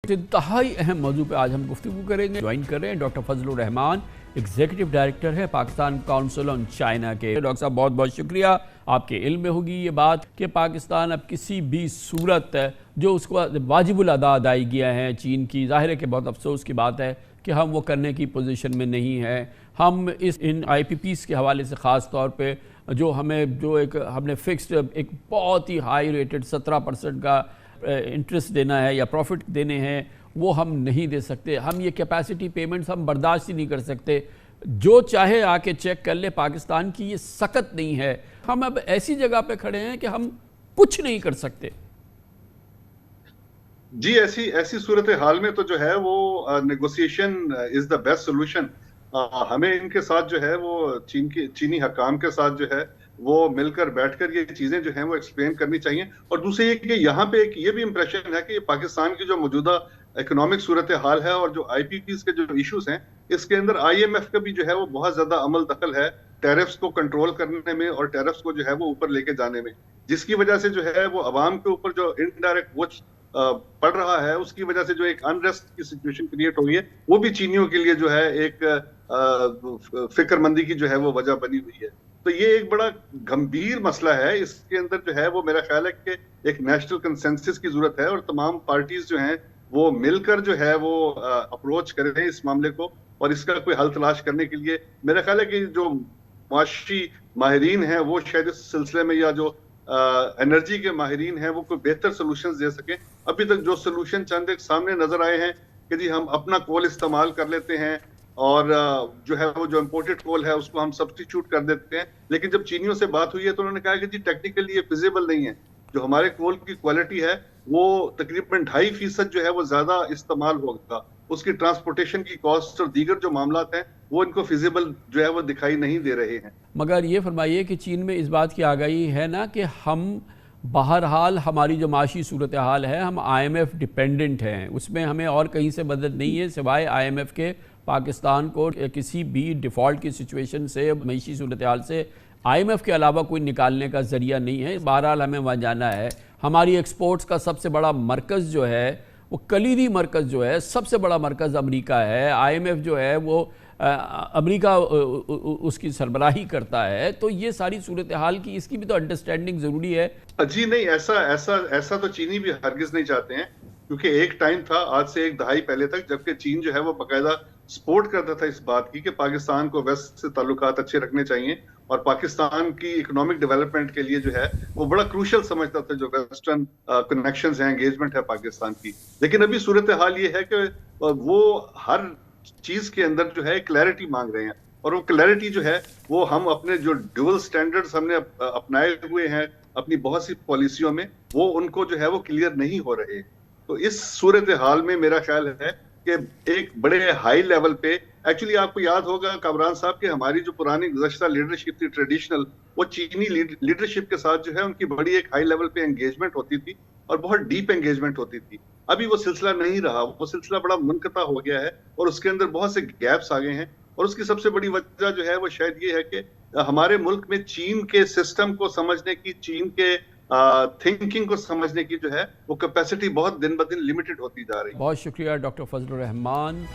इंतहाई अहम मौजू पे आज हम गुफ्तगू करेंगे। ज्वाइन कर रहे हैं doctor Fazlur Rahman, executive director है पाकिस्तान काउंसिल ऑन चाइना के। डॉक्टर साहब बहुत बहुत शुक्रिया। आपके इल्म में होगी ये बात कि पाकिस्तान अब किसी भी सूरत जो उसको वाजिबुल अदायगियाँ हैं चीन की, ज़ाहिर है कि बहुत अफसोस की बात है कि हम वो करने की पोजीशन में नहीं है। हम इन IPPs के हवाले से ख़ास तौर पे जो हमने फिक्स्ड एक बहुत ही हाई रेटेड 17% का इंटरेस्ट देना है या प्रॉफिट देने हैं, वो हम नहीं दे सकते। हम ये कैपेसिटी पेमेंट्स हम बर्दाश्त ही नहीं कर सकते। जो चाहे आके चेक कर ले, पाकिस्तान की ये सख्त नहीं है। हम अब ऐसी जगह पे खड़े हैं कि हम कुछ नहीं कर सकते। जी, ऐसी सूरत हाल में तो जो है वो negotiation is the best solution. हमें इनके साथ जो है वो चीनी हकाम के साथ जो है वो मिलकर बैठकर ये चीजें जो हैं वो एक्सप्लेन करनी चाहिए। और दूसरी ये कि यहाँ पे एक ये भी इंप्रेशन है कि पाकिस्तान की जो मौजूदा इकोनॉमिक सूरत हाल है और जो IPPs के जो इश्यूज हैं, इसके अंदर IMF का भी जो है वो बहुत ज्यादा अमल दखल है टैरिफ्स को कंट्रोल करने में और टैरिफ्स को जो है वो ऊपर लेके जाने में, जिसकी वजह से जो है वो अवाम के ऊपर जो इनडायरेक्ट बोझ पड़ रहा है, उसकी वजह से जो एक अनरेस्ट की सिचुएशन क्रिएट हुई है, वो भी चीनियों के लिए जो है एक फिक्रमंदी की जो है वो वजह बनी हुई है। तो ये एक बड़ा गंभीर मसला है। इसके अंदर जो है वो मेरा ख्याल है कि एक नेशनल कंसेंसस की जरूरत है और तमाम पार्टीज जो हैं वो मिलकर जो है वो अप्रोच करें इस मामले को और इसका कोई हल तलाश करने के लिए। मेरा ख्याल है कि जो मुआशी माहिरीन हैं वो शायद इस सिलसिले में, या जो एनर्जी के माहिरीन हैं, वो कोई बेहतर सोल्यूशन दे सके। अभी तक जो सोल्यूशन चंद एक सामने नजर आए हैं कि जी हम अपना कोल इस्तेमाल कर लेते हैं और जो है वो जो इम्पोर्टेड कोल है उसको हम सब्स्टिट्यूट कर देते हैं। लेकिन जब चीनियों से बात हुई है तो उन्होंने कहा कि जी टेक्निकली ये फिजिबल नहीं है। जो हमारे कोल की क्वालिटी है वो तकरीबन 2.5% जो है वो ज्यादा इस्तेमाल होगा, उसकी ट्रांसपोर्टेशन की कॉस्ट और दीगर जो मामलात हैं वो इनको फिजिबल जो है वो दिखाई नहीं दे रहे हैं। मगर ये फरमाइए कि चीन में इस बात की आगाही है ना कि हम बहरहाल हमारी जो माशी सूरत हाल है, हम IMF डिपेंडेंट हैं, उसमें हमें और कहीं से मदद नहीं है सिवाय IMF के। पाकिस्तान को किसी भी डिफ़ॉल्ट की सिचुएशन से, मईशी सूरत हाल से IMF के अलावा कोई निकालने का ज़रिया नहीं है। बहरहाल हमें वहाँ जाना है। हमारी एक्सपोर्ट्स का सबसे बड़ा मरकज़ जो है वो कलीदी मरकज़ जो है, सबसे बड़ा मरकज़ अमेरिका है। IMF जो है वो अमेरिका उसकी सरबराही करता है। तो ये सारी सूरत हाल की इसकी भी तो अंडरस्टैंडिंग ज़रूरी है। जी नहीं, ऐसा तो चीनी भी हरगिज नहीं चाहते हैं, क्योंकि एक टाइम था आज से एक दहाई पहले तक जबकि चीन जो है वो बाकायदा सपोर्ट करता था इस बात की कि पाकिस्तान को वेस्ट से ताल्लुकात अच्छे रखने चाहिए और पाकिस्तान की इकोनॉमिक डेवलपमेंट के लिए जो है वो बड़ा क्रूशल समझता था जो वेस्टर्न कनेक्शंस हैं, एंगेजमेंट है पाकिस्तान की। लेकिन अभी सूरत हाल ये है कि वो हर चीज के अंदर जो है क्लैरिटी मांग रहे हैं और वो क्लैरिटी जो है वो हम अपने जो ड्यूअल स्टैंडर्ड्स हमने अपनाए हुए हैं अपनी बहुत सी पॉलिसियों में, वो उनको जो है वो क्लियर नहीं हो रहे। तो इस सूरत हाल में मेरा ख्याल है कि एक बड़े हाई लेवल पे, एक्चुअली आपको याद होगा कामरान साहब कि हमारी जो पुरानी गुज़श्ता लीडरशिप थी ट्रेडिशनल, वो चीनी लीडरशिप के साथ जो है उनकी बड़ी एक हाई लेवल पे एंगेजमेंट होती थी और बहुत डीप एंगेजमेंट होती थी। अभी वो सिलसिला नहीं रहा, वो सिलसिला बड़ा मुनक़ता हो गया है और उसके अंदर बहुत से गैप्स आ गए हैं। और उसकी सबसे बड़ी वजह जो है वो शायद ये है कि हमारे मुल्क में चीन के सिस्टम को समझने की, चीन के थिंकिंग को समझने की जो है वो कैपेसिटी बहुत दिन ब दिन लिमिटेड होती जा रही है। बहुत शुक्रिया डॉक्टर फजलुर रहमान।